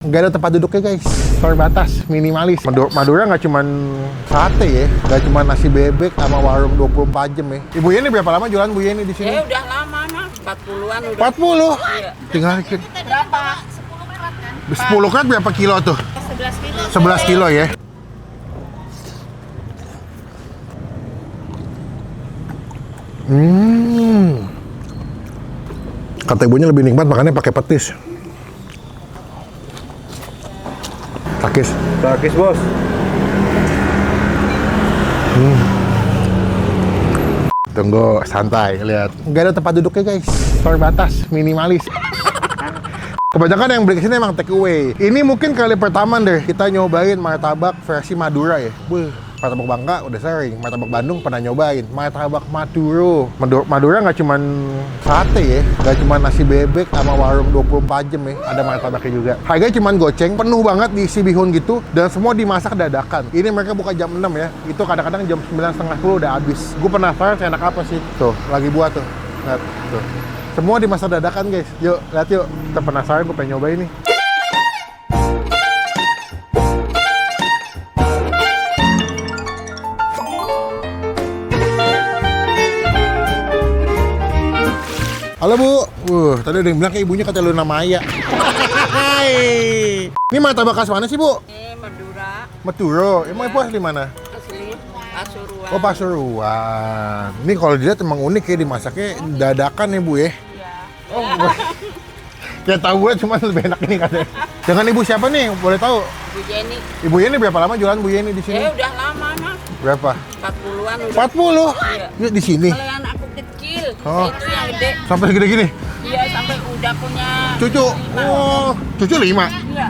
Nggak ada tempat duduknya guys, terbatas, minimalis. Madura nggak cuman sate ya, nggak cuman nasi bebek sama warung 24 jam ya. Ibu Yeni berapa lama jualan Bu Yeni di sini? Udah lama mah, 40-an udah. 40? Iya. Tinggal dikit. Berapa? 10 kan berapa kilo tuh? 11 kilo. 11 kilo ya. Kata ibunya lebih nikmat makannya pakai petis. Takis. Takis bos. Tunggu, santai, lihat. Nggak ada tempat duduknya guys, terbatas, minimalis. Kebanyakan yang beli kesini emang take away. Ini mungkin kali pertama deh kita nyobain martabak versi Madura ya. Martabak Bangka udah sering, martabak Bandung pernah nyobain. Martabak Madura nggak cuman sate ya, nggak cuman nasi bebek sama warung 24 jam ya. Ada martabaknya juga. Harganya cuman goceng, penuh banget diisi bihun gitu, dan semua dimasak dadakan. Ini mereka buka jam 6 ya, itu kadang-kadang jam 9 setengah 10 udah habis. Gue penasaran enak apa sih. Tuh, lagi buat tuh. Lihat, tuh. Semua dimasak dadakan guys. Yuk, lihat yuk. Kita penasaran, gue pengen nyobain nih. Halo Bu, tadi ada yang bilang kayak ibunya kata Luna Maya. Ini martabak khas mana sih Bu? Madura. Madura, emang ibu asli mana? Asli Pasuruan. Oh Pasuruan. Ini kalau dilihat emang unik ya, dimasaknya dadakan ya Bu ya? Iya. Oh, kayak tahu gue cuma lebih enak ini katanya. Dengan ibu siapa nih? Boleh tahu? Bu Jenny. Ibu Yeni berapa lama jualan Bu Yeni di sini? Udah lama mah. Berapa? 40-an udah. 40? Iya. Ya, di sini. Kalau yang anakku kecil, Oh. itu yang gede. Sampai segede gini? Iya, sampai udah punya Cucu? 5. Oh, cucu 5? Iya.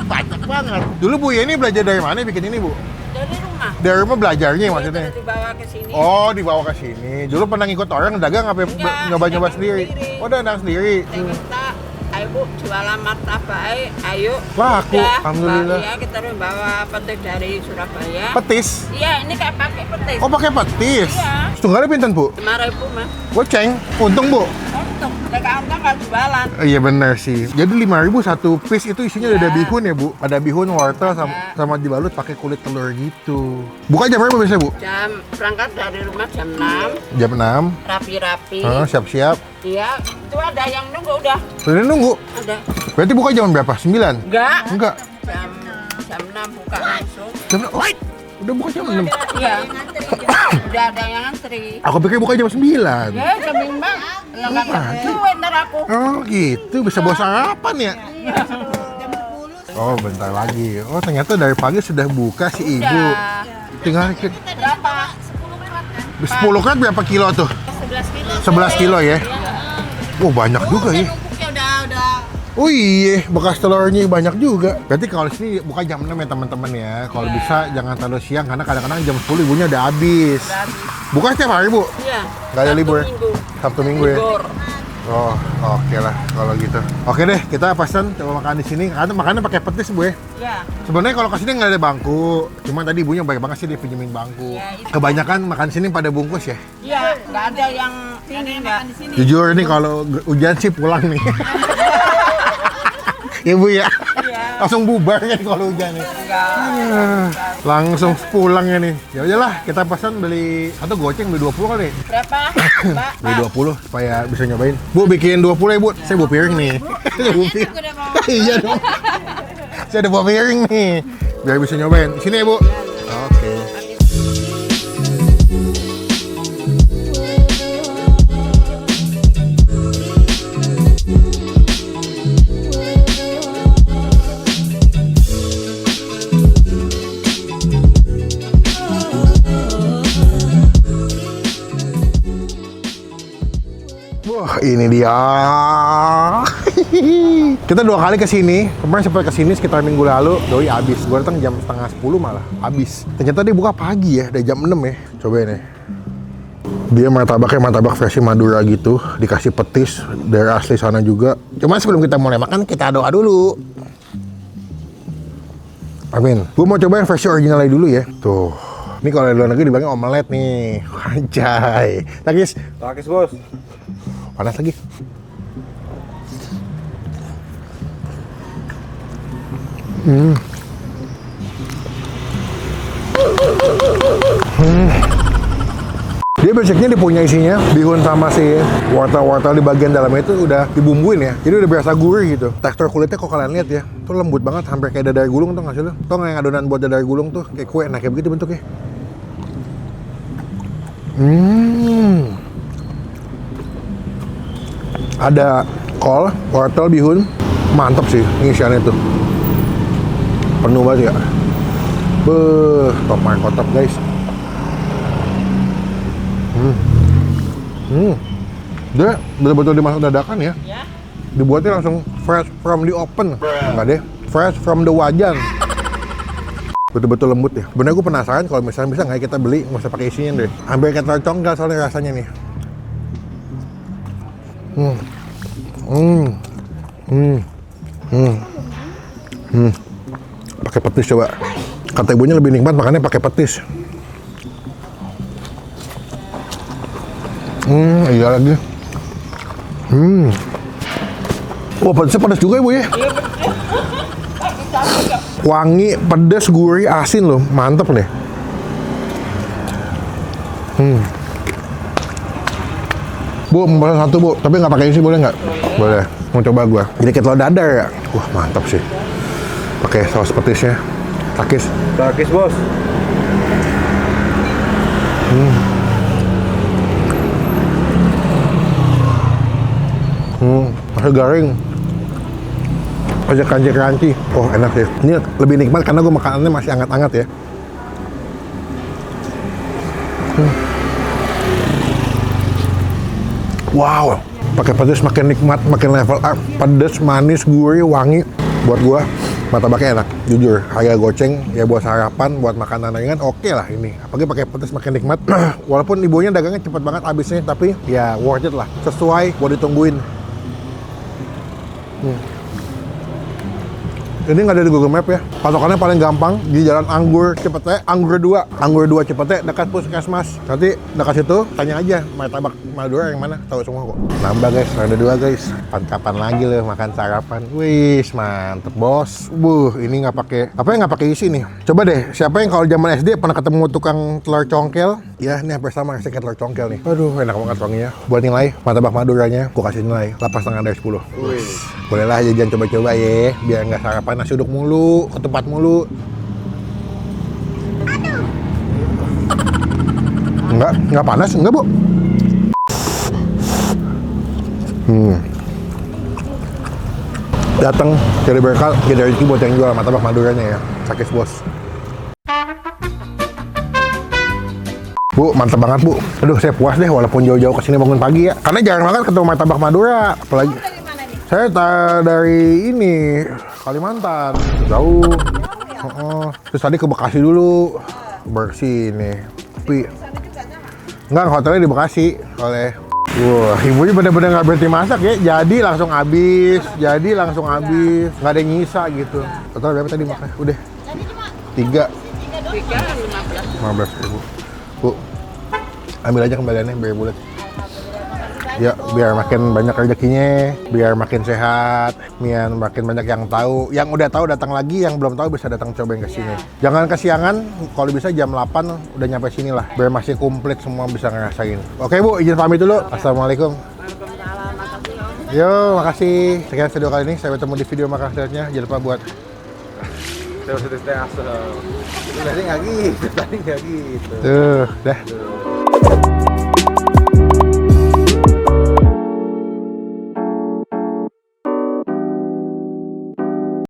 Banyak banget. Dulu Bu Yeni belajar dari mana bikin ini Bu? Dari rumah. Dari rumah belajarnya maksudnya? Terus dibawa ke sini. Oh, dibawa ke sini. Dulu pernah ngikut orang dagang apa Enggak, nyoba-nyoba dagang sendiri? sendiri. Oh, dagang sendiri. Kita, ayo Bu, jualan martabak, ayo. Laku, Udah, alhamdulillah. Iya, kita bawa petis dari Surabaya. Petis? Iya, ini kayak pakai petis. Oh, pakai petis? Iya. Setunggalnya pinten Bu? 5.000 mah. Goceng? Untung Bu? Untung, mereka untung nggak jualan. Iya bener sih. Jadi 5.000 satu piece itu isinya Iya. ada bihun ya Bu? Ada bihun, wortel, sama dibalut pakai kulit telur gitu. Buka jam berapa biasanya Bu? Jam berangkat dari rumah jam 6, Jam 6. rapi-rapi. Siap-siap. Iya, itu ada yang nunggu udah. Udah nunggu? Ada. Berarti buka jam berapa? 9? Enggak. Enggak. Jam 6 buka langsung. Jam 6? Udah buka jam 6? Iya. Udah ada yang antri. Aku pikir buka jam 9. Ya, jamin bang. Enggak duit ntar aku. Oh gitu, bisa bawa sarapan ya? Oh bentar lagi. Oh ternyata dari pagi sudah buka si ibu. Udah. Tinggal dikit. Berapa? 10 kan berapa kilo tuh? 11 kilo. 11 kilo ya? Oh banyak juga ya. Udah. Oh iya, bekas telurnya banyak juga. Berarti kalau sini buka jam 6 ya teman-teman ya. Kalau bisa jangan terlalu siang karena kadang-kadang jam 10 ibunya udah habis. Buka setiap hari Bu? Iya. Nggak ada libur? Minggu. Sabtu Minggu ya? Libur. Oh, oke lah kalau gitu. Oke deh, kita pesan coba makan di sini. Karena makannya pakai petis Bu ya. Iya. Sebenarnya kalau kesini nggak ada bangku, cuma tadi ibunya banyak banget sih dia pinjemin bangku. Ya, itu. Kebanyakan makan sini pada bungkus ya. Iya, nggak ada yang ini enggak. Jujur nih kalau hujan sih pulang nih. Ya Bu ya. Iya. Langsung bubar kan kalau hujan nih. Enggak. Langsung pulang ya nih. Ya udahlah, kita pesan beli atau goceng beli 20 kali. Berapa? Mbak? Beli 20 supaya bisa nyobain. Bu bikin 20 ya Bu. Saya bawa piring nih. Iya, udah mau. Iya dong. Saya ada bawa piring nih. Biar bisa nyobain. Sini ya Bu. Oke. Wah, ini dia. Kita 2 kali ke sini. Kemarin sempat ke sini sekitar minggu lalu. Doi habis. Gue datang jam setengah 10 malah habis. Ternyata dia buka pagi ya, dari jam 6 ya. Cobain nih. Dia martabaknya martabak versi Madura gitu, dikasih petis dari asli sana juga. Cuma sebelum kita mulai makan, kita doa dulu. Amin. Gue mau cobain versi originalnya dulu ya. Tuh. Ini kalau di luar negeri dibilangnya omelet nih. Anjay. Takis. Takis bos. Panas lagi. Dia basicnya dia punya isinya bihun sama si wortel-wortel di bagian dalamnya itu udah dibumbuin ya. Jadi udah berasa gurih gitu. Tekstur kulitnya kok kalian lihat ya, tuh lembut banget, hampir kayak dadar gulung tuh nggak sih lo? Tau nggak yang adonan buat dadar gulung tuh kayak kue, nah kayak begitu bentuknya. Ada kol, wortel, bihun, mantep sih ngisiannya tuh. Penuh banget ya. Top marko top guys. Dia betul-betul dimasak dadakan ya. Dibuatnya langsung fresh from the open. Enggak deh, fresh from the wajan. Betul-betul lembut ya. Bener gue penasaran kalau misalnya bisa nggak kita beli, nggak usah pakai isinya deh. Hampir kayak telur congkel soalnya rasanya nih. Pakai petis coba. Kata ibunya lebih nikmat makannya pakai petis. Iya lagi. Wah, pedasnya pedas juga ibu ya. Wangi, pedas, gurih, asin loh, mantep deh. Bu, mau pesan satu bu, tapi nggak pakai isi boleh nggak? Boleh. Mau coba gua. Jadi kayak telur dadar ya. Wah, mantap sih. Pakai saus petisnya. Takis. Takis bos. Masih garing. Masih crunchy. Oh, enak sih. Ini lebih nikmat karena gue makanannya masih hangat-hangat ya. Wow, pakai pedas makin nikmat, makin level up. Pedas, manis, gurih, wangi. Buat gua martabaknya enak, jujur. Harga goceng ya buat sarapan, buat makanan ringan oke lah ini. Apalagi pakai pedas makin nikmat. Walaupun ibunya dagangnya cepet banget habisnya, tapi ya worth it lah. Sesuai buat ditungguin. Ini nggak ada di Google Map ya. Patokannya paling gampang di Jalan Anggur Cipete, Anggur 2. Anggur 2 Cipete dekat Puskesmas. Nanti dekat situ tanya aja martabak Madura yang mana, tahu semua kok. Nambah guys, ada 2 guys. Kapan lagi loh makan sarapan. Wih, mantep bos. Ini nggak pakai apa ya, nggak pakai isi nih. Coba deh, siapa yang kalau zaman SD pernah ketemu tukang telur congkel? Ya, ini hampir sama rasanya kayak telur congkel nih. Aduh, enak banget wanginya. Buat nilai martabak Maduranya, gua kasih nilai 8,5 dari 10. Bolehlah jajan coba-coba ya, biar nggak sarapan nasi uduk mulu, ke tempat mulu. Nggak panas, enggak bu? Datang jadi berkah, jadi rezeki buat yang jual martabak Maduranya ya, Takis bos. Bu, mantap banget bu. Aduh, saya puas deh walaupun jauh-jauh kesini bangun pagi ya. Karena jarang banget ketemu martabak Madura, apalagi. Saya dari ini Kalimantan, jauh. Terus tadi ke Bekasi dulu, bersih nih. Tapi enggak, hotelnya di Bekasi oleh. Wah, ibunya bener-bener nggak berhenti masak ya. Jadi langsung habis, nggak ada yang nyisa gitu. Total berapa tadi makan? Udah. 3. 15 ribu. Bu, ambil aja kembaliannya biar bulat. Ya, biar makin banyak rezekinya, biar makin sehat, biar makin banyak yang tahu. Yang udah tahu datang lagi, yang belum tahu bisa datang cobain ke sini. Jangan kesiangan, kalau bisa jam 8 udah nyampe sini lah, biar masih komplit semua bisa ngerasain. Oke Bu, izin pamit dulu. Assalamualaikum. Waalaikumsalam, makasih Yo, makasih. Sekian video kali ini, saya bertemu di video makan selanjutnya. Jangan lupa buat Saya masih tes asal. Tadi nggak gitu. tuh, dah.